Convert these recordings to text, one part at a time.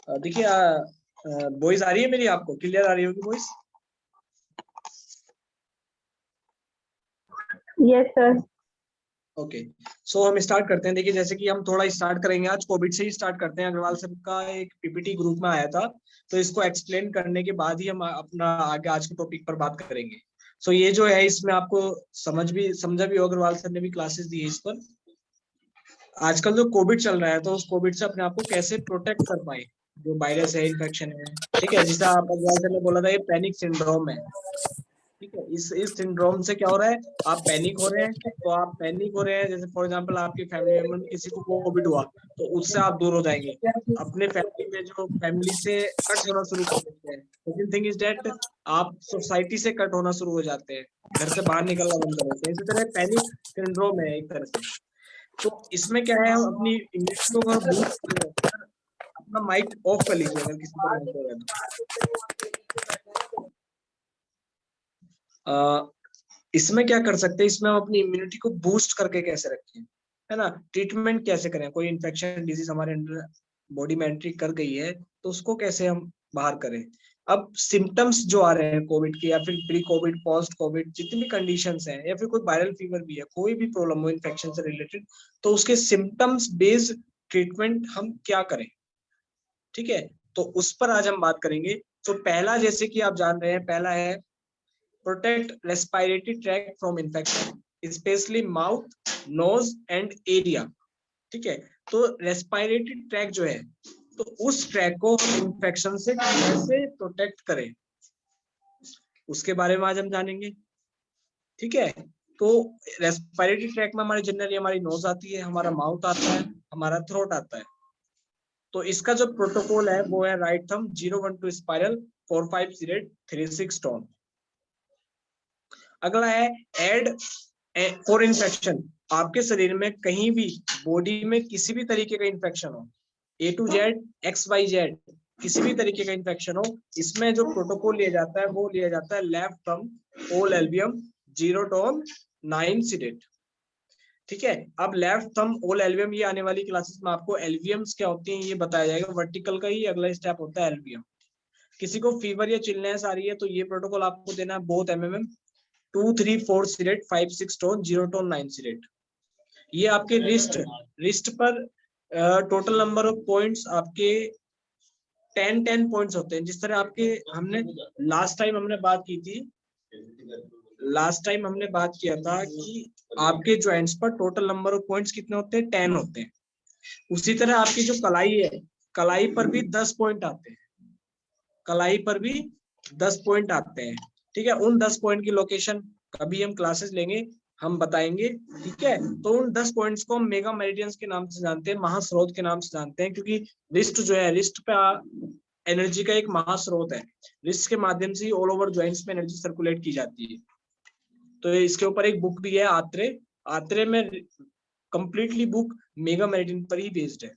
देखिए वॉइस आ रही है मेरी, आपको क्लियर आ रही होगी वॉइस? Yes sir. ओके, सो हम स्टार्ट करते हैं। देखिए जैसे कि हम थोड़ा स्टार्ट करेंगे, आज कोविड से ही स्टार्ट करते हैं। अग्रवाल सर का एक पीपीटी ग्रुप में आया था, तो इसको एक्सप्लेन करने के बाद ही हम अपना आगे आज के टॉपिक पर बात करेंगे। सो ये जो है इसमें आपको समझा भी होगा, अग्रवाल सर ने भी क्लासेस दी है इस पर। आजकल जो कोविड चल रहा है, तो उस कोविड से अपने आप को कैसे प्रोटेक्ट कर पाए, जो वायरस है, इन्फेक्शन है, ठीक है। जैसे आप अग्रवाल सर ने बोला था, ये पैनिक सिंड्रोम है, ठीक है। इस सिंड्रोम से क्या हो रहा है, आप पैनिक हो रहे हैं, तो आप पैनिक हो रहे हैं, जैसे फॉर एग्जांपल आपकी फैमिली मेंबर में किसी को कोविड हुआ, तो उससे आप दूर हो जाएंगे, अपने फैमिली में जो फैमिली से कट होना शुरू कर देते हैं। सेकंड थिंग इज डेट, आप सोसाइटी से कट होना शुरू हो जाते हैं, घर से बाहर निकलना बंद कर देते हैं। इसी तरह पैनिक सिंड्रोम है एक तरह से। तो इसमें क्या है, हम अपनी इम्यूनिटी को अगर बूस्ट करें, अपना माइक ऑफ कर लीजिए अगर किसी का माइक हो रहा है तो। इसमें क्या कर सकते हैं, इसमें हम अपनी इम्यूनिटी को बूस्ट करके कैसे रखें, है ना। ट्रीटमेंट कैसे करें, कोई इन्फेक्शन डिजीज हमारे अंदर बॉडी में एंट्री कर गई है, तो उसको कैसे हम बाहर करें। अब सिम्टम्स जो आ रहे हैं कोविड के, या फिर प्री कोविड, पोस्ट कोविड, जितनी भी कंडीशंस हैं, या फिर कोई वायरल फीवर भी है, कोई भी प्रॉब्लम हो इन्फेक्शन से रिलेटेड, तो उसके सिम्टम्स बेस्ड ट्रीटमेंट हम क्या करें, ठीक है। तो उस पर आज हम बात करेंगे। तो पहला, जैसे कि आप जान रहे हैं, पहला है protect respiratory tract from infection, especially mouth, nose and area, ठीक है। तो रेस्पिरेटरी ट्रैक जो है, तो उस ट्रैक को इन्फेक्शन से कैसे प्रोटेक्ट करें, उसके बारे में आज हम जानेंगे, ठीक है। तो रेस्पिरेटरी ट्रैक में हमारी जनरली हमारी नोज आती है, हमारा माउथ आता है, हमारा थ्रोट आता है। तो इसका जो प्रोटोकॉल है वो है राइट थंब 012 स्पाइरल 450836 टोन। अगला है एड फॉर इन्फेक्शन, आपके शरीर में कहीं भी बॉडी में किसी भी तरीके का इन्फेक्शन हो, A to Z, XYZ, किसी भी तरीके का इन्फेक्शन हो, इसमें जो प्रोटोकॉल लिया जाता है वो लिया जाता है लेफ्ट थंब ओल एल्बियम 0 टोन 9 सीडेट, ठीक है। अब लेफ्ट थंब ओल एल्बियम, ये आने वाली क्लासेस में आपको एल्बियम्स क्या होती हैं ये बताया जाएगा। वर्टिकल का ही अगला स्टेप होता है एल्बियम। किसी को फीवर या चिलनेस आ रही है, तो ये प्रोटोकॉल आपको देना है बोथ एमएमएम 234 सीरेट 56 टोन 0 टोन 9 सीरेट। ये आपके रिस्ट पर टोटल नंबर ऑफ पॉइंट्स आपके 10 पॉइंट्स होते हैं। जिस तरह आपके हमने लास्ट टाइम हमने बात किया था कि आपके जॉइंट्स पर टोटल नंबर ऑफ पॉइंट्स कितने होते हैं, 10 होते हैं। उसी तरह आपकी जो कलाई है, कलाई पर भी 10 पॉइंट आते हैं, कलाई पर भी 10 पॉइंट आते हैं, ठीक है। उन 10 पॉइंट की लोकेशन कभी हम क्लासेस लेंगे, हम बताएंगे, ठीक है। तो उन 10 पॉइंट्स को हम मेगा मेरिडियंस के नाम से जानते हैं, महास्रोत के नाम से जानते हैं, क्योंकि रिस्ट जो है, रिस्ट पे एनर्जी का एक महास्रोत है। रिस्ट के माध्यम से ऑल ओवर जॉइंट्स में एनर्जी सर्कुलेट की जाती है। तो इसके ऊपर एक बुक भी है आत्रे, आत्रे में कंप्लीटली बुक मेगा मेरिडियन पर ही बेस्ड है,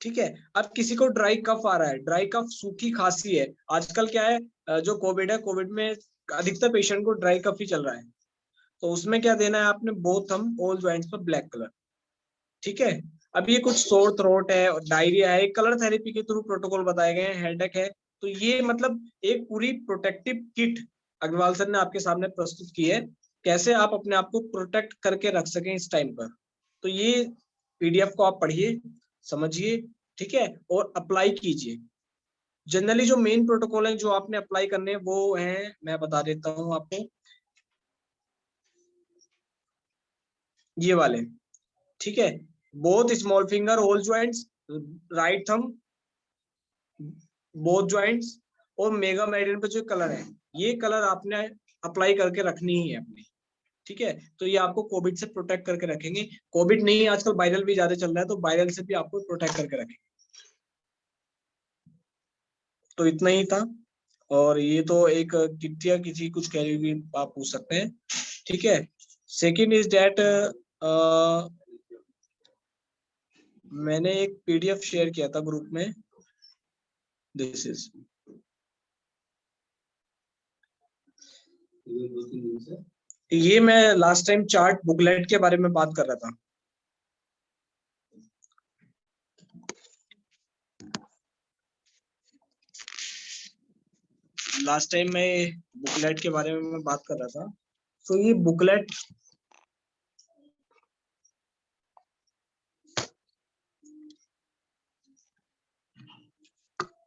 ठीक है। अब किसी को ड्राई कफ आ रहा है, ड्राई कफ सूखी खांसी है, आजकल क्या है, जो कोविड है, कोविड में अधिकतर पेशेंट को ड्राई कफ ही चल रहा है, तो उसमें क्या देना है आपने, बोथ थंब ऑल जॉइंट्स पर ब्लैक कलर, ठीक है। अब ये कुछ सोर थ्रोट है, डायरिया है, कलर थेरेपी के थ्रू प्रोटोकॉल बताए गए हैं, हेडेक है, तो ये मतलब एक पूरी प्रोटेक्टिव किट अग्रवाल सर ने आपके सामने प्रस्तुत की है, कैसे आप अपने आप को प्रोटेक्ट करके रख सकें इस टाइम पर। तो ये पीडीएफ को आप पढ़िए, समझिए, ठीक है, और अप्लाई कीजिए। जनरली जो मेन प्रोटोकॉल है जो आपने अप्लाई करने हैं वो है, मैं बता देता हूं आपको, ये वाले, ठीक है। Both small finger whole joints, right thumb both joints, और मेगा मेरिडियन पे जो कलर है, ये कलर आपने अप्लाई करके रखनी ही है अपनी, ठीक है। तो ये आपको कोविड से प्रोटेक्ट करके रखेंगे। कोविड नहीं, आजकल वायरल भी ज्यादा चल रहा है, तो वायरल से भी आपको प्रोटेक्ट करके रखेंगे। तो इतना ही था, और ये तो एक किट या किसी कुछ कैरी भी आप पूछ सकते हैं, ठीक है। सेकंड इज डेट, मैंने एक पीडीएफ शेयर किया था ग्रुप में, दिस इज, ये मैं लास्ट टाइम चार्ट बुकलेट के बारे में बात कर रहा था, लास्ट टाइम मैं बुकलेट के बारे में मैं बात कर रहा था। तो ये बुकलेट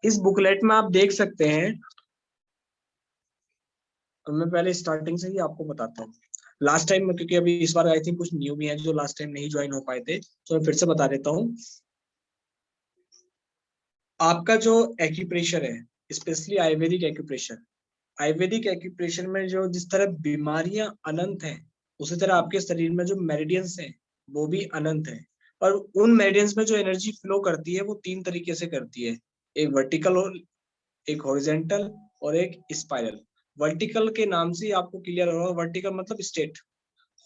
इस बुकलेट में आप देख सकते हैं। तो मैं पहले स्टार्टिंग से ही आपको बताता हूँ। लास्ट टाइम में, क्योंकि अभी इस बार आई थिंक कुछ न्यू भी है जो लास्ट टाइम नहीं ज्वाइन हो पाए थे, तो मैं फिर से बता देता हूँ। आपका जो एक्यूप्रेशर है, specially Ayurvedic acupressure, Ayurvedic acupressure में जो जिस तरह बीमारियां अनंत हैं, उसी तरह आपके शरीर में जो मेरिडियंस हैं वो भी अनंत है। और उन मेरिडियंस में जो एनर्जी फ्लो करती है वो तीन तरीके से करती है, एक वर्टिकल और एक हॉरिजेंटल और एक स्पाइरल। वर्टिकल के नाम से आपको क्लियर होगा, वर्टिकल मतलब स्टेट,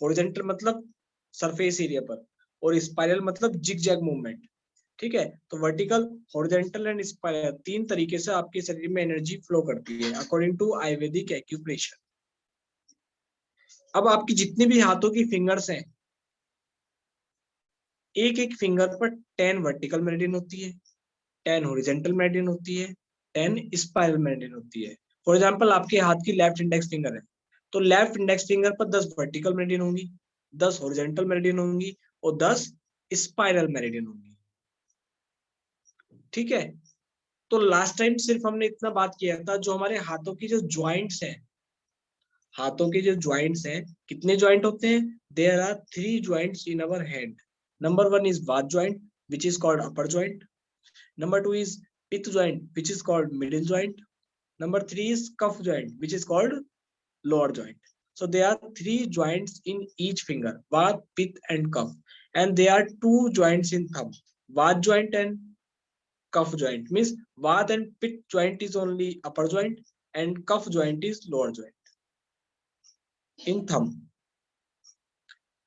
हॉरिजेंटल मतलब सरफेस एरिया पर, और स्पाइरल मतलब जिग जैग मूवमेंट। ठीक है, तो वर्टिकल, हॉरिजॉन्टल एंड स्पाइरल तीन तरीके से आपके शरीर में एनर्जी फ्लो करती है अकॉर्डिंग टू आयुर्वेदिक एक्यूप्रेशर। अब आपकी जितनी भी हाथों की फिंगर्स हैं, एक एक फिंगर पर 10 वर्टिकल मेरिडियन होती है, 10 हॉरिजॉन्टल मेरिडियन होती है, 10 स्पाइरल मेरिडियन होती है। फॉर एग्जांपल आपके हाथ की लेफ्ट इंडेक्स फिंगर है, तो लेफ्ट इंडेक्स फिंगर पर 10 वर्टिकल मेरिडियन होंगी, 10 हॉरिजॉन्टल मेरिडियन होंगी और 10 स्पाइरल मेरिडियन होंगी। ठीक है, तो लास्ट टाइम सिर्फ हमने इतना बात किया था, जो हमारे हाथों की जो ज्वाइंट्स हैं, हाथों के जो ज्वाइंट्स हैं, कितने ज्वाइंट होते हैं? There are 3 joints in our hand. Number 1 is वात joint which is called upper joint. Number 2 is pith joint, which is called middle joint. Number 3 is cuff joint, which is called lower joint. So there are 3 joints in each finger, Vat, Pith and Cuff. And there are 2 joints in thumb, Vat joint and Cuff joint. Means Vat and Pith joint is only upper joint and Cuff joint is lower joint in thumb.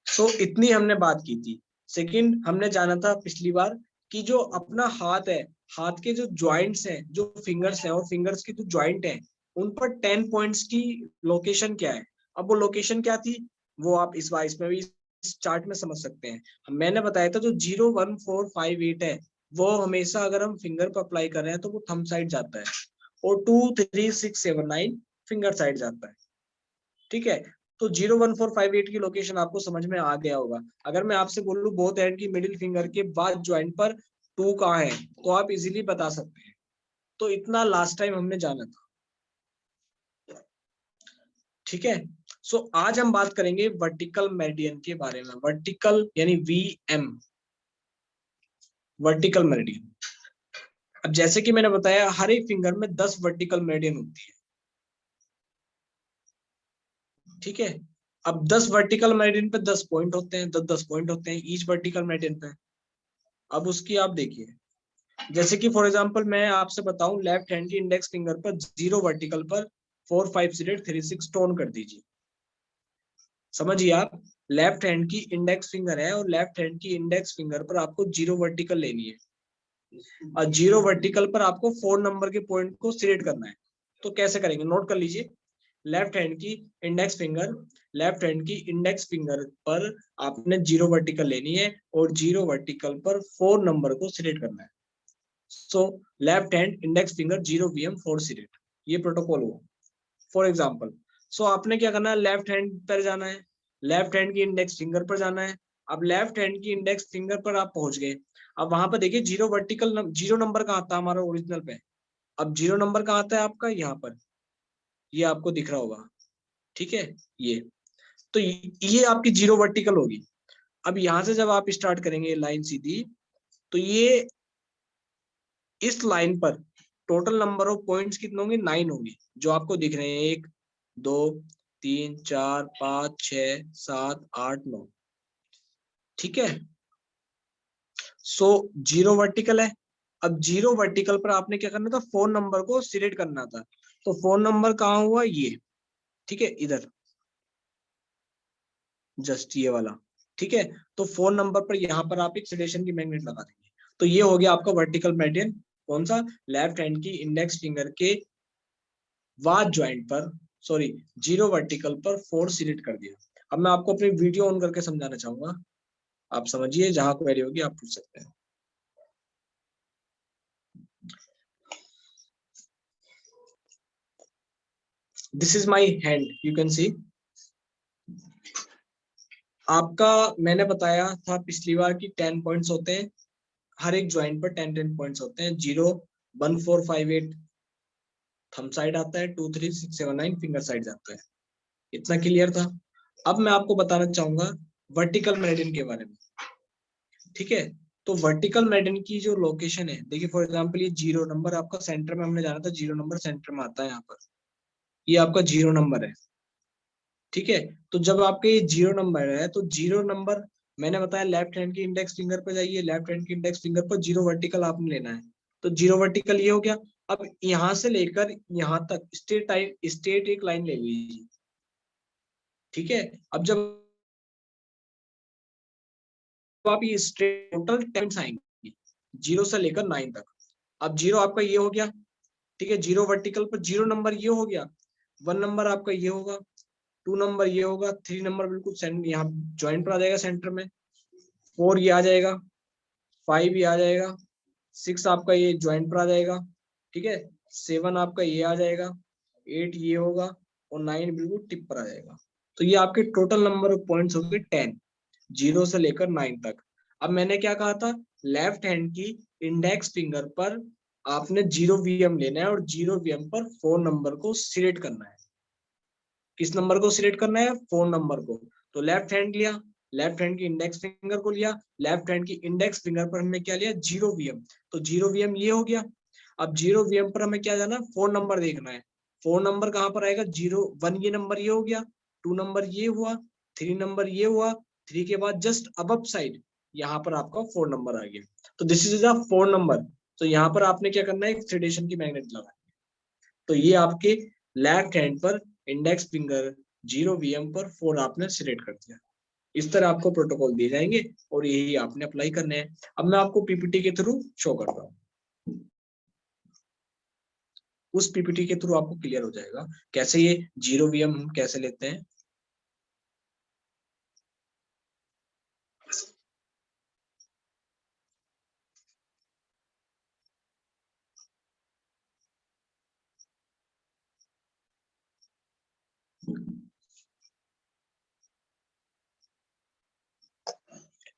तो इतनी हमने बात की थी। Second, हमने जाना था पिछली बार कि जो अपना हाथ है, हाथ के जो ज्वाइंट्स हैं, जो फिंगर्स हैं और फिंगर्स की जो ज्वाइंट है, उन पर 10 पॉइंट्स की लोकेशन क्या है। अब वो लोकेशन क्या थी, वो आप इस बार इसमें भी इस चार्ट में समझ सकते हैं। मैंने बताया था जो 0 1 4 5 8 है, वो हमेशा अगर हम फिंगर पर अप्लाई कर रहे हैं तो वो थंब साइड जाता है, और 2 3 6 7 9 फिंगर साइड जाता है। ठीक है, तो 0 1 4 5 8 की लोकेशन आपको समझ में आ गया होगा। अगर मैं आपसे बोलूं बोथ हैंड की मिडिल फिंगर के बाद ज्वाइंट पर 2 कहाँ है, तो आप इजीली बता सकते हैं। तो इतना लास्ट टाइम हमने जाना था। ठीक है, सो आज हम बात करेंगे वर्टिकल मेरिडियन के बारे में। वर्टिकल यानी VM, वर्टिकल मेरिडियन। अब जैसे कि मैंने बताया, हर एक फिंगर में 10 वर्टिकल मेरिडियन होती है। ठीक है, अब 10 वर्टिकल मेरिडियन पे 10 पॉइंट होते हैं, 10 पॉइंट होते हैं ईच वर्टिकल मेरिडियन पे। अब उसकी आप देखिए, जैसे कि फॉर एग्जांपल मैं आपसे बताऊं, लेफ्ट हैंड की इंडेक्स फिंगर पर 0 वर्टिकल पर 4 5 0 3 6 टोन कर दीजिए। समझिए आप, लेफ्ट हैंड की इंडेक्स फिंगर है और लेफ्ट हैंड की इंडेक्स फिंगर पर आपको 0 वर्टिकल लेनी है, और 0 वर्टिकल पर आपको 4 नंबर के पॉइंट को सिलेक्ट करना है। तो कैसे करेंगे, नोट कर लीजिए। लेफ्ट हैंड की इंडेक्स फिंगर, लेफ्ट हैंड की इंडेक्स फिंगर पर आपने 0 वर्टिकल लेनी है और 0 वर्टिकल पर 4 नंबर को सिलेक्ट करना है। So left hand index finger 0 VM 4 select, ये प्रोटोकॉल हुआ। फॉर एग्जाम्पल, सो आपने क्या करना है, लेफ्ट हैंड पर जाना है, लेफ्ट हैंड की इंडेक्स फिंगर पर जाना है। अब लेफ्ट हैंड की इंडेक्स फिंगर पर आप पहुंच गए। अब वहां पर देखिए 0 वर्टिकल, 0 नंबर कहाँ था हमारा ओरिजिनल पे। अब 0 नंबर कहाँ आता है आपका, यहाँ पर, ये आपको दिख रहा होगा। ठीक है, ये तो ये आपकी 0 वर्टिकल होगी। अब यहां से जब आप स्टार्ट करेंगे लाइन सीधी, तो ये इस लाइन पर टोटल नंबर ऑफ पॉइंट्स कितने होंगे, 9 होंगे, जो आपको दिख रहे हैं, 1 2 3 4 5 6 7 8 9। ठीक है, सो 0 वर्टिकल है। अब 0 वर्टिकल पर आपने क्या करना था, 4 नंबर को सिलेक्ट करना था। तो 4 नंबर कहाँ हुआ, ये। ठीक है, इधर जस्ट ये वाला। ठीक है, तो 4 नंबर पर यहाँ पर आप एक सिलेक्शन की मैग्नेट लगा देंगे। तो ये हो गया आपका वर्टिकल मेरिडियन। कौन सा, लेफ्ट हैंड की इंडेक्स फिंगर के वात ज्वाइंट पर, सॉरी 0 वर्टिकल पर 4 सिलेक्ट कर दिया। अब मैं आपको अपनी वीडियो ऑन करके समझाना चाहूंगा, आप समझिए, जहां क्वेरी होगी आप पूछ सकते हैं। This is my hand, you can see. आपका मैंने बताया था पिछली बार की 10 पॉइंट्स होते हैं, हर एक ज्वाइंट पर 10 पॉइंट्स होते हैं। 0 1 4 5 8 थंब साइड आता है, 2 3 6 7 9 फिंगर साइड आता है। इतना क्लियर था। अब मैं आपको बताना चाहूंगा वर्टिकल मेरिडियन के बारे में। ठीक है, तो वर्टिकल मेरिडियन की जो लोकेशन है, देखिए फॉर एग्जांपल ये 0 नंबर आपका सेंटर में, हमने जाना था 0 नंबर सेंटर में आता है यहाँ पर, ये आपका 0 नंबर है। ठीक है, तो जब आपके ये 0 नंबर है तो 0 नंबर मैंने बताया लेफ्ट हैंड की इंडेक्स फिंगर पर जाइए, लेफ्ट हैंड की इंडेक्स फिंगर पर 0 वर्टिकल आपने लेना है। तो 0 वर्टिकल ये हो गया। अब यहां से लेकर यहां तक स्ट्रेट एक लाइन ले लीजिए। ठीक है, अब जब आप ये स्ट्रेट टोटल 10 आएंगे 0 से लेकर 9 तक। अब 0 आपका ये हो गया। ठीक है, 0 वर्टिकल पर 0 नंबर ये हो गया, 1 नंबर आपका ये होगा, 2 नंबर ये होगा, 3 नंबर बिल्कुल यहाँ ज्वाइंट पर आ जाएगा सेंटर में, 4 ये आ जाएगा, 5 ये आ जाएगा, 6 आपका ये ज्वाइंट पर आ जाएगा। ठीक है, 7 आपका ये आ जाएगा, 8 ये होगा, और 9 बिल्कुल टिप पर आ जाएगा। तो ये आपके टोटल नंबर ऑफ पॉइंट्स हो गए 10, 0 से लेकर 9 तक। अब मैंने क्या कहा था, लेफ्ट हैंड की इंडेक्स फिंगर पर आपने 0 वीएम लेना है और 0 वीएम पर 4 नंबर को सिलेक्ट करना है। किस नंबर को सिलेक्ट करना है, 4 नंबर को। तो लेफ्ट हैंड लिया, लेफ्ट हैंड की इंडेक्स फिंगर को लिया, लेफ्ट हैंड की इंडेक्स फिंगर पर हमने क्या लिया, 0 वीएम। तो 0 वीएम ये हो गया। अब 0 वीएम पर हमें क्या जाना, 4 नंबर देखना है। 4 नंबर कहां पर आएगा, 0 1 ये नंबर ये हो गया, 2 नंबर ये हुआ, 3 नंबर ये हुआ, 3 के बाद जस्ट अबव साइड यहाँ पर आपका 4 नंबर आ गया। तो दिस इज अ 4 नंबर। तो यहाँ पर आपने क्या करना है, एक थ्रेडेशन की मैग्नेट लगानी। तो ये आपके लेफ्ट हैंड पर इंडेक्स फिंगर 0 वीएम पर 4 आपने सिलेक्ट कर दिया। इस तरह आपको प्रोटोकॉल दिए जाएंगे और यही आपने अप्लाई करने हैं। अब मैं आपको पीपीटी के थ्रू शो करता हूँ, उस पीपीटी के थ्रू आपको क्लियर हो जाएगा कैसे ये 0 वीएम हम कैसे लेते हैं।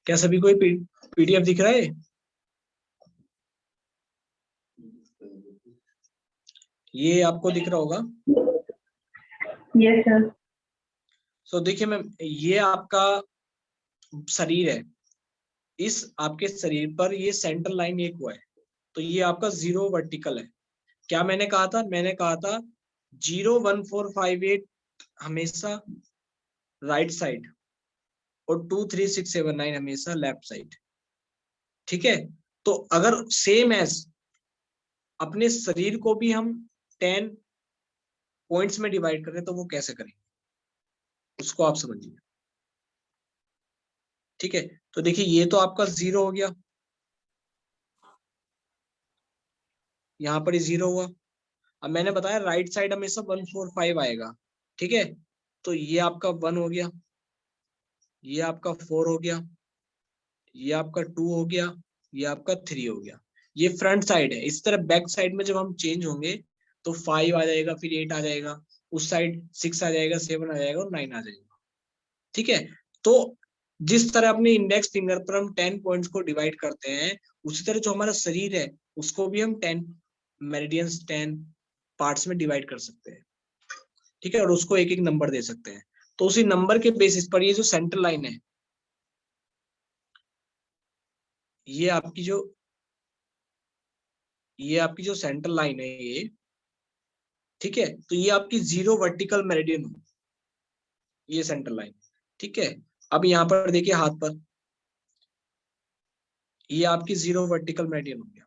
क्या सभी को पीडीएफ दिख रहा है? ये आपको दिख रहा होगा। Yes sir. सो देखिए मैम, ये आपका शरीर है, इस आपके शरीर पर ये सेंटर लाइन एक हुआ है, तो ये आपका 0 वर्टिकल है। क्या मैंने कहा था, मैंने कहा था 0 1 4 5 8 हमेशा राइट साइड और 2 3 6 7 9 हमेशा लेफ्ट साइड। ठीक है, तो अगर सेम एज अपने शरीर को भी हम 10 पॉइंट्स में डिवाइड करें तो वो कैसे करेंगे, उसको आप समझिए। ठीक है, तो देखिए ये तो आपका 0 हो गया, यहाँ पर ही 0 हुआ। अब मैंने बताया राइट साइड हमेशा 1 4 5 आएगा। ठीक है, तो ये आपका 1 हो गया, ये आपका 4 हो गया, ये आपका 2 हो गया, ये आपका 3 हो गया। ये फ्रंट साइड है। इस तरह बैक साइड में जब हम चेंज होंगे तो 5 आ जाएगा, फिर 8 आ जाएगा, उस साइड 6 आ जाएगा, 7 आ जाएगा और 9 आ जाएगा। ठीक है, तो जिस तरह अपने इंडेक्स फिंगर पर हम 10 पॉइंट्स को डिवाइड करते हैं, उसी तरह जो हमारा शरीर है उसको भी हम 10 मेरिडियंस 10 पार्ट्स में डिवाइड कर सकते हैं। ठीक है, और उसको एक एक नंबर दे सकते हैं। तो उसी नंबर के बेसिस पर ये जो सेंटर लाइन है, ये आपकी जो ये आपकी जो सेंटर लाइन है ये, ठीक है, तो ये आपकी 0 वर्टिकल मेरिडियन हो, ये सेंटर लाइन। ठीक है, अब यहाँ पर देखिए हाथ पर, ये आपकी 0 वर्टिकल मेरिडियन हो गया।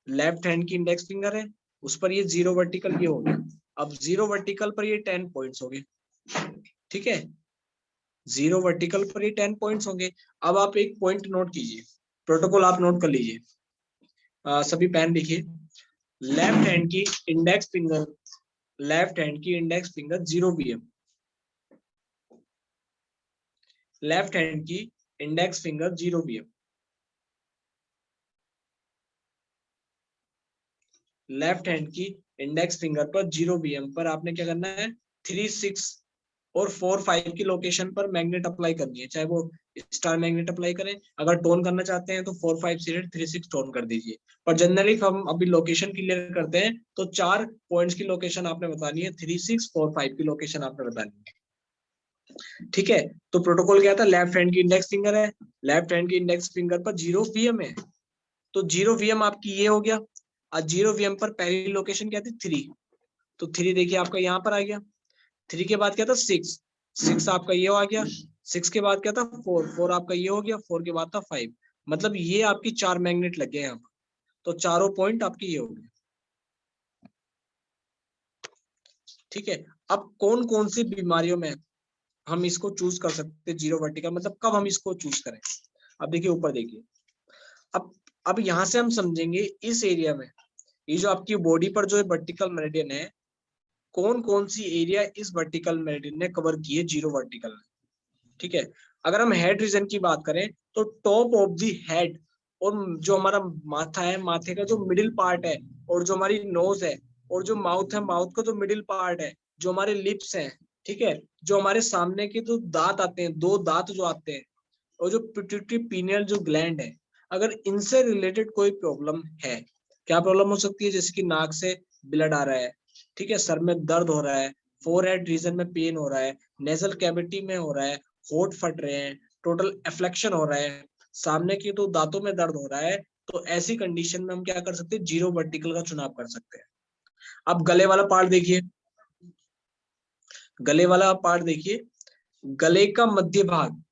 लेफ्ट हैंड की इंडेक्स फिंगर है, उस पर ये 0 वर्टिकल ये हो गया। अब 0 वर्टिकल पर ये 10 पॉइंट्स हो गए। ठीक है, 0 वर्टिकल पर ये 10 पॉइंट्स होंगे। अब आप एक पॉइंट नोट कीजिए, प्रोटोकॉल आप नोट कर लीजिए। सभी पेन लिखिए। लेफ्ट हैंड की इंडेक्स फिंगर, लेफ्ट हैंड की index finger 0 VM, left hand की index finger 0 VM, left hand की इंडेक्स फिंगर पर 0 VM पर आपने क्या करना है, 3, 6 और 4, 5 की लोकेशन पर मैग्नेट अप्लाई करनी है, चाहे वो स्टार मैग्नेट अप्लाई करें, अगर टोन करना चाहते हैं तो 4, 5 सीरीज 3, 6 टोन कर दीजिए। पर जनरली हम अभी लोकेशन क्लियर करते हैं, तो 4 पॉइंट्स की लोकेशन आपने बतानी है, 3, 6, 4, 5 की लोकेशन आपने बतानी है। ठीक है, तो प्रोटोकॉल क्या था, लेफ्ट हैंड की इंडेक्स फिंगर है, लेफ्ट हैंड की इंडेक्स फिंगर पर 0 VM है, तो 0 VM आपकी ये हो गया। आज 0 VM पर पहली लोकेशन क्या थी, 3, तो 3 देखिए आपका यहाँ पर आ गया। 3 के बाद क्या था, 6, 6 आपका ये आ गया। 6 के बाद क्या था, 4, 4 आपका ये हो गया। 4 के बाद था 5, मतलब ये आपकी 4 मैग्नेट लग गए यहाँ पर, तो चारों पॉइंट आपकी ये हो गए। ठीक है, अब कौन कौन सी बीमारियों में हम इसको चूज कर सकते हैं जीरो वर्टिकल, मतलब कब हम इसको चूज करें। अब देखिए ऊपर देखिए, अब यहाँ से हम समझेंगे इस एरिया में, ये जो आपकी बॉडी पर जो वर्टिकल मेरिडियन है, कौन कौन सी एरिया इस वर्टिकल मेरिडियन ने कवर की है जीरो वर्टिकल ने। ठीक है, अगर हम हेड रीजन की बात करें तो टॉप ऑफ द हेड, और जो हमारा माथा है, माथे का जो मिडिल पार्ट है, और जो हमारी नोज है, और जो माउथ है, माउथ का जो मिडिल पार्ट है, जो हमारे लिप्स हैं, ठीक है, जो हमारे सामने के जो दांत आते हैं, 2 दांत जो आते हैं, और जो पिट्यूटरी पीनियल जो ग्लैंड है, अगर इनसे रिलेटेड कोई प्रॉब्लम है, क्या प्रॉब्लम हो सकती है, जैसे कि नाक से ब्लड आ रहा है, ठीक है, सर में दर्द हो रहा है, फोरहेड रीजन में पेन हो रहा है, नेजल कैविटी में हो रहा है, होठ फट रहे हैं, टोटल एफ्लेक्शन हो रहा है, सामने के तो दांतों में दर्द हो रहा है, तो ऐसी कंडीशन में हम क्या कर सकते हैं, जीरो वर्टिकल का चुनाव कर सकते हैं। अब गले वाला पार्ट देखिए, गले वाला पार्ट देखिए, गले का मध्य भाग,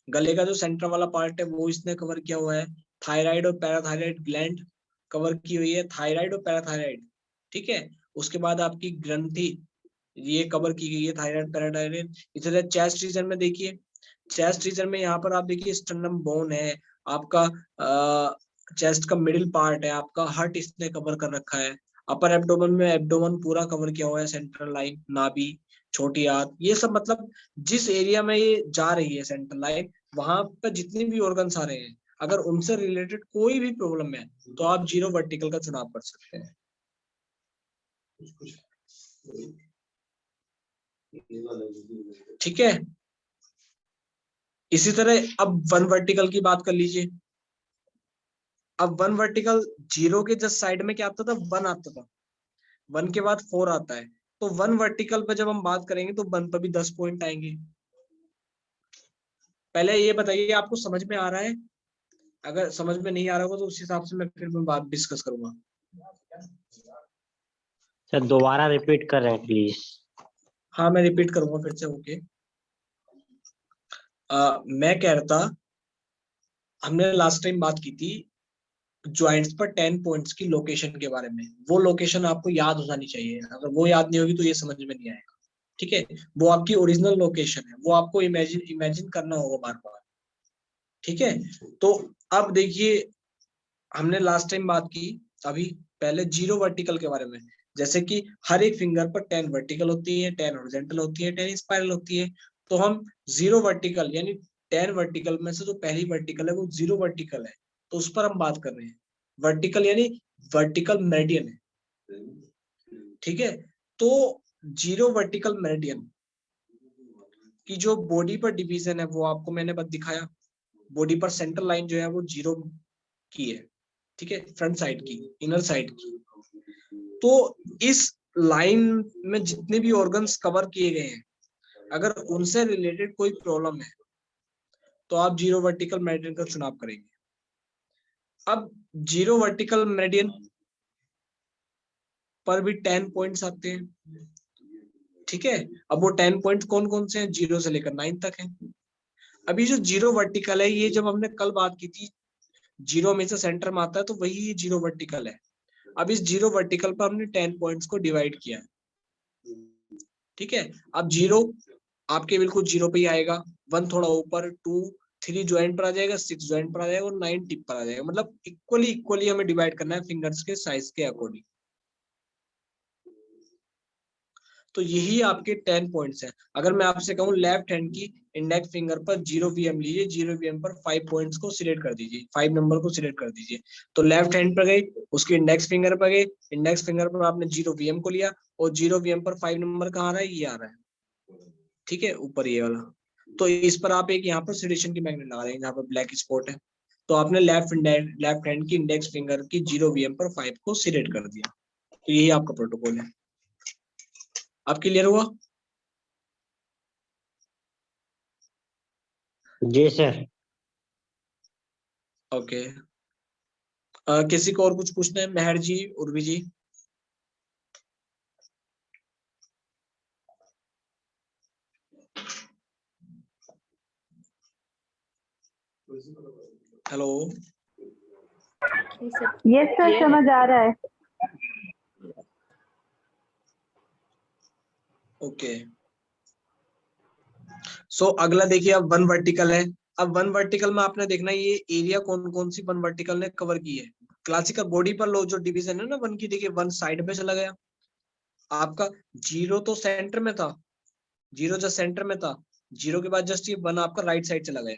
गले का जो सेंटर वाला पार्ट है वो इसने कवर किया हुआ है, थायराइड और पैराथायराइड ग्लैंड कवर की हुई है, थायराइड और पैराथायराइड। ठीक है, उसके बाद आपकी ग्रंथि ये कवर की गई है, थायराइड पैराथायराइड। इसी तरह चेस्ट रीजन में देखिए, चेस्ट रीजन में यहाँ पर आप देखिए स्टर्नम बोन है आपका, चेस्ट का मिडिल पार्ट है आपका, हार्ट इसने कवर कर रखा है। अपर एब्डोमेन में एब्डोमेन पूरा कवर किया हुआ है, सेंट्रल लाइन, नाभि, छोटी आंत, ये सब मतलब जिस एरिया में ये जा रही है सेंट्रल लाइन, वहां पर जितने भी ऑर्गन्स आ रहे हैं, अगर उनसे रिलेटेड कोई भी प्रॉब्लम है तो आप जीरो वर्टिकल का चुनाव कर सकते हैं। ठीक है, इसी तरह अब वन वर्टिकल की बात कर लीजिए। अब वन वर्टिकल, जीरो के जस्ट साइड में क्या आता था, 1 आता था, 1 के बाद 4 आता है, तो वन वर्टिकल पे जब हम बात करेंगे तो 1 पर भी 10 पॉइंट आएंगे। पहले ये बताइए आपको समझ में आ रहा है, अगर समझ में नहीं आ रहा होगा तो उस हिसाब से मैं फिर मैं बात डिस्कस करूंगा। सर दोबारा रिपीट कर रहे हैं प्लीज। हाँ मैं रिपीट करूंगा फिर से, ओके। मैं कह रहा था, हमने लास्ट टाइम बात की थी ज्वाइंट्स पर 10 पॉइंट्स की लोकेशन के बारे में, वो लोकेशन आपको याद हो जानी चाहिए, अगर वो याद नहीं होगी तो ये समझ में नहीं आएगा। ठीक है, वो आपकी ओरिजिनल लोकेशन है, वो आपको इमेजिन इमेजिन करना होगा बार बार। ठीक है, तो अब देखिए, हमने लास्ट टाइम बात की अभी पहले जीरो वर्टिकल के बारे में, जैसे कि हर एक फिंगर पर 10 वर्टिकल होती है, 10 हॉरिजॉन्टल होती है, 10 स्पाइरल होती है, तो हम जीरो वर्टिकल यानी 10 वर्टिकल में से जो पहली वर्टिकल है वो जीरो वर्टिकल है, तो उस पर हम बात कर रहे हैं। वर्टिकल यानी वर्टिकल मेरिडियन है। ठीक है, तो जीरो वर्टिकल मेरिडियन की जो बॉडी पर डिवीजन है वो आपको मैंने बस दिखाया, बॉडी पर सेंट्रल लाइन जो है वो जीरो की है, ठीक है, फ्रंट साइड की, इनर साइड की। तो इस लाइन में जितने भी ऑर्गन्स कवर किए गए हैं, अगर उनसे रिलेटेड कोई प्रॉब्लम है तो आप जीरो वर्टिकल मेरिडियन का चुनाव करेंगे। अब जीरो वर्टिकल मेरिडियन पर भी 10 पॉइंट्स आते हैं। ठीक है, अब वो 10 पॉइंट कौन कौन से हैं, 0 से लेकर 9 तक है। अभी जो जीरो वर्टिकल है, ये जब हमने कल बात की थी, जीरो में से सेंटर में आता है तो वही जीरो वर्टिकल है। अब इस जीरो वर्टिकल पर हमने 10 पॉइंट्स को डिवाइड किया है। ठीक है, अब जीरो आपके बिल्कुल जीरो पे ही आएगा, 1 थोड़ा ऊपर, 2, 3 ज्वाइंट पर आ जाएगा, 6 ज्वाइंट पर आ जाएगा, और 9 टिप पर आ जाएगा, मतलब इक्वली इक्वली हमें डिवाइड करना है फिंगर्स के साइज के अकॉर्डिंग। तो यही आपके 10 पॉइंट्स हैं। अगर मैं आपसे कहूँ लेफ्ट हैंड की इंडेक्स फिंगर पर 0 VM लीजिए, 0 VM पर 5 पॉइंट्स को सिलेक्ट कर दीजिए, 5 नंबर को सिलेक्ट कर दीजिए। तो लेफ्ट हैंड पर गई, उसकी इंडेक्स फिंगर पर गई, इंडेक्स फिंगर पर आपने 0 VM को लिया और 0 VM पर 5 नंबर कहाँ आ रहा है, ये आ रहा है, ठीक है, ऊपर ये वाला। तो इस पर आप एक यहाँ पर सिलेक्शन की मैग्नेट लगा देंगे, यहाँ पर ब्लैक स्पॉट है। तो आपने लेफ्ट हैंड की इंडेक्स फिंगर की 0 VM पर 5 को सिलेक्ट कर दिया। तो यही आपका प्रोटोकॉल है। आप क्लियर हुआ? जी सर। ओके। किसी को और कुछ पूछना है? मेहर जी, उर्वी जी। हेलो। यस सर, समझ आ रहा है। ओके। सो अगला देखिए, अब वन वर्टिकल है। अब वन वर्टिकल में आपने देखना है ये एरिया कौन कौन सी वन वर्टिकल ने कवर की है। क्लासिकल बॉडी पर लो जो डिवीजन है ना वन की, देखिए वन साइड में चला गया आपका, 0 तो सेंटर में था, 0 जो सेंटर में था, 0 के बाद जस्ट ये वन आपका राइट साइड चला गया,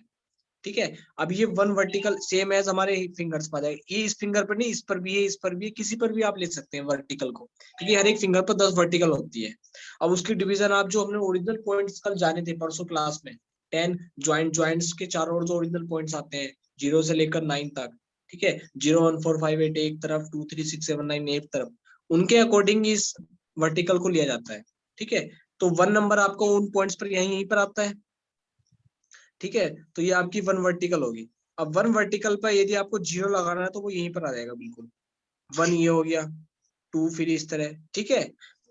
ठीक है। अब ये वन वर्टिकल सेम एज हमारे फिंगर्स पर आ जाएगा, ये इस फिंगर पर नहीं, इस पर भी है, इस पर भी है, किसी पर भी आप ले सकते हैं वर्टिकल को, क्योंकि हर एक फिंगर पर 10 वर्टिकल होती है। अब उसकी डिवीजन आप जो हमने ओरिजिनल पॉइंट्स कल जाने थे परसों क्लास में, 10 ज्वाइंट्स के चारों ओर जो ओरिजिनल पॉइंट्स आते हैं 0 से लेकर 9 तक, ठीक है, 0 1 4 5 8 एक तरफ, 2 3 6 7 9 एक तरफ, उनके अकॉर्डिंग इस वर्टिकल को लिया जाता है, ठीक है। तो वन नंबर आपको उन पॉइंट्स पर यहीं यहीं पर आता है, ठीक है। तो ये आपकी वन वर्टिकल होगी। अब वन वर्टिकल पर यदि आपको 0 लगाना है तो वो यहीं पर आ जाएगा बिल्कुल, 1 ये हो गया, 2 फिर इस तरह, ठीक है।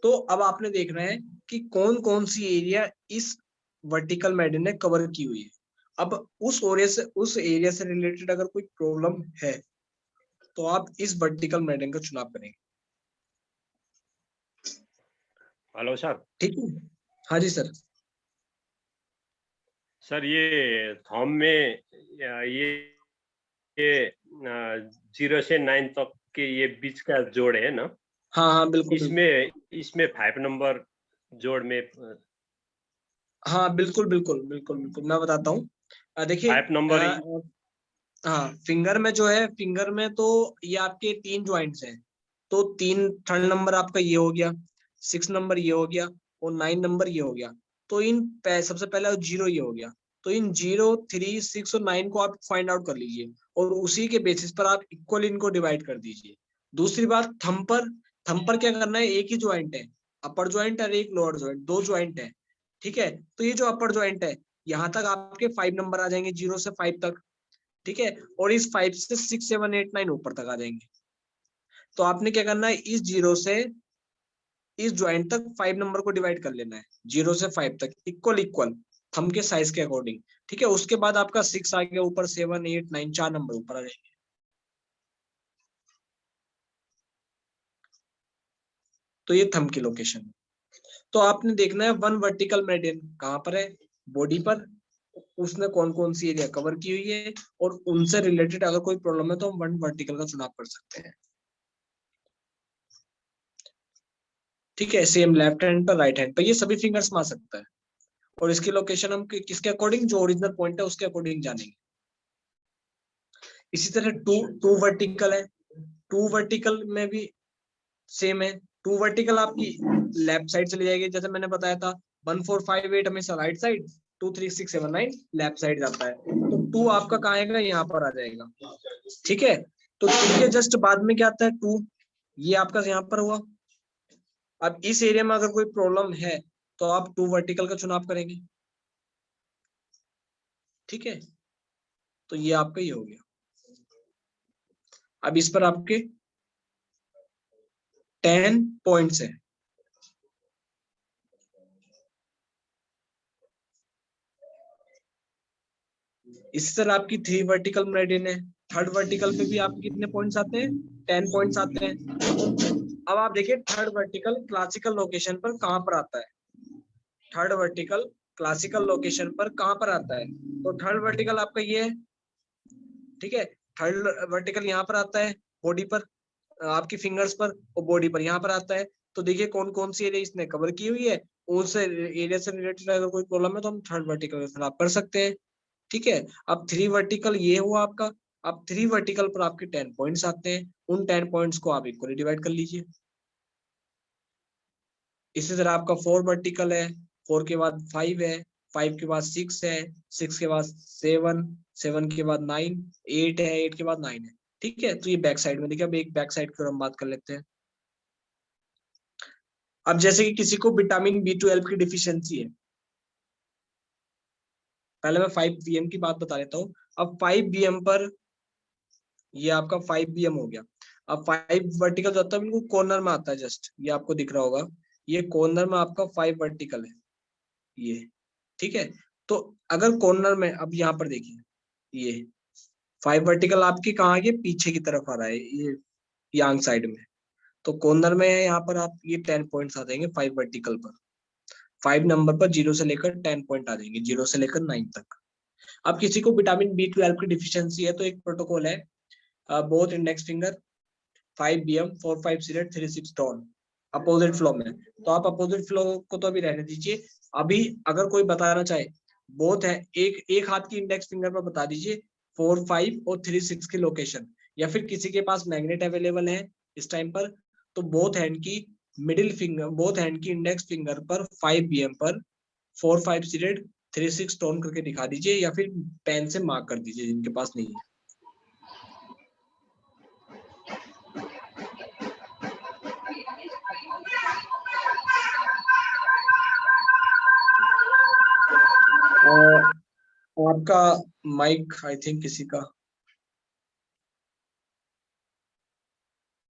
तो अब आपने देखना है कि कौन कौन सी एरिया इस वर्टिकल मेडियन ने कवर की हुई है। अब उस एरिया से रिलेटेड अगर कोई प्रॉब्लम है तो आप इस वर्टिकल मेडियन का चुनाव करेंगे। Hello sir. ठीक है, हाँ जी सर। सर ये थंब में ये 0 से 9 तक के ये बीच का जोड़ है ना? हाँ हाँ बिल्कुल इसमें 5 नंबर जोड़ में हाँ बिल्कुल बिल्कुल बिल्कुल बिल्कुल मैं बताता हूँ। देखिए 5 नंबर हाँ, फिंगर में जो है, फिंगर में तो ये आपके 3 ज्वाइंट्स हैं, तो 3 थर्ड नंबर आपका ये हो गया, 6 नंबर ये हो गया और 9 नंबर ये हो गया। तो सबसे पहले 0 ये हो गया, तो इन 0 3 6 और 9 को आप फाइंड आउट कर लीजिए और उसी के बेसिस पर आप इक्वल इनको डिवाइड कर दीजिए। दूसरी बात, थंब पर क्या करना है, एक ही ज्वाइंट है, अपर ज्वाइंट और एक लोअर ज्वाइंट, 2 ज्वाइंट है, ठीक है। तो ये जो अपर ज्वाइंट है, यहाँ तक आपके 5 नंबर आ जाएंगे, 0 से 5 तक, ठीक है। और इस 5 से 6 7 8 9 ऊपर तक आ जाएंगे। तो आपने क्या करना है, इस 0 से इस ज्वाइंट तक 5 नंबर को डिवाइड कर लेना है, 0 से 5 तक इक्वल इक्वल थंब के साइज के अकॉर्डिंग, ठीक है। उसके बाद आपका 6 आ गया ऊपर, 7 8 9 4 नंबर ऊपर आ जाएंगे। तो ये थंब की लोकेशन है। तो आपने देखना है वन वर्टिकल मेरिडियन कहाँ पर है, बॉडी पर, उसने कौन कौन सी एरिया कवर की हुई है, और उनसे रिलेटेड अगर कोई प्रॉब्लम है तो हम वन वर्टिकल का चुनाव कर सकते हैं, ठीक है। सेम लेफ्ट हैंड पर राइट हैंड पर ये सभी फिंगर्स में आ सकता है, और इसकी लोकेशन हम किसके अकॉर्डिंग, जो ओरिजिनल पॉइंट है उसके अकॉर्डिंग जानेंगे। इसी तरह टू वर्टिकल है, टू वर्टिकल में भी सेम है। टू वर्टिकल आपकी लेफ्ट साइड चली जाएगी, जैसे मैंने बताया था 1 4 5 8 हमेशा राइट साइड, 2 3 6 7 9 लेफ्ट साइड जाता है। तो 2 आपका कहाँ आएगा, यहाँ पर आ जाएगा, ठीक है। तो 2 के जस्ट बाद में क्या आता है, 2, ये आपका यहाँ पर हुआ। अब इस एरिया में अगर कोई प्रॉब्लम है तो आप 2 वर्टिकल का चुनाव करेंगे, ठीक है। तो ये आपका ये हो गया। अब इस पर आपके 10 पॉइंट्स है। इसी तरह आपकी 3 वर्टिकल मेरिडियन है, थर्ड वर्टिकल पे भी आपके कितने पॉइंट्स आते हैं, 10 पॉइंट्स आते हैं। अब आप देखिए थर्ड वर्टिकल क्लासिकल लोकेशन पर कहां पर आता है, थर्ड वर्टिकल क्लासिकल लोकेशन पर कहां पर आता है। तो थर्ड वर्टिकल आपका ये है, ठीक है। थर्ड वर्टिकल यहाँ पर आता है बॉडी पर, आपकी फिंगर्स पर, और बॉडी पर यहाँ पर आता है। तो देखिए कौन कौन सी एरिया इसने कवर की हुई है, उनसे एरिया से रिलेटेड अगर कोई प्रॉब्लम है तो हम थर्ड वर्टिकल के आप कर सकते हैं। ठीक है, अब 3 वर्टिकल ये हुआ आपका। अब 3 वर्टिकल पर आपके 10 पॉइंट्स आते हैं, उन 10 पॉइंट्स को आप इक्वली डिवाइड कर लीजिए। इसी तरह आपका 4 वर्टिकल है, 4 के बाद 5 है, 5 के बाद 6 है, 6 के बाद 7, 7 के बाद 9, 8 है, 8 के बाद 9 है। ठीक है, तो ये बैक साइड में देखिए। अब एक बैक साइड की हम बात कर लेते हैं। अब जैसे कि किसी को विटामिन B12 की डिफिशियंसी है, पहले मैं 5 BM की बात बता देता हूँ। अब 5 BM पर ये आपका 5 BM हो गया। अब 5 वर्टिकल जो आता है बिल्कुल कॉर्नर में आता है, जस्ट ये आपको दिख रहा होगा, ये कॉर्नर में आपका 5 वर्टिकल है ये। ठीक है, तो अगर कॉर्नर में, अब यहाँ पर देखिए ये 5 वर्टिकल आपकी कहाँ है, पीछे की तरफ आ रहा है, ये यांग साइड में। तो कॉर्नर में है, यहाँ पर आप ये 10 पॉइंट्स आ जाएंगे 5 वर्टिकल पर। 5 नंबर पर 0 से लेकर 10 पॉइंट आ जाएंगे, 0 से लेकर 9 तक। अब किसी को विटामिन B12 की डिफिशियंसी है तो एक प्रोटोकॉल है, बोथ इंडेक्स फिंगर 5 BM 4 5 सीरेट 3 6 टॉन अपोजिट फ्लो में। तो आप अपोजिट फ्लो को तो अभी रहने दीजिए। अभी अगर कोई बताना चाहे, बोथ है, एक हाथ की इंडेक्स फिंगर पर बता दीजिए 4 5 और 3 6 की लोकेशन, या फिर किसी के पास मैग्नेट अवेलेबल है इस टाइम पर, तो बोथ हैंड की मिडिल फिंगर, बोथ हैंड की इंडेक्स फिंगर पर 5 BM पर 4 5 सीरेट 3 6 टॉन करके दिखा दीजिए, या फिर पेन से मार्क कर दीजिए जिनके पास नहीं है। आपका माइक आई थिंक किसी का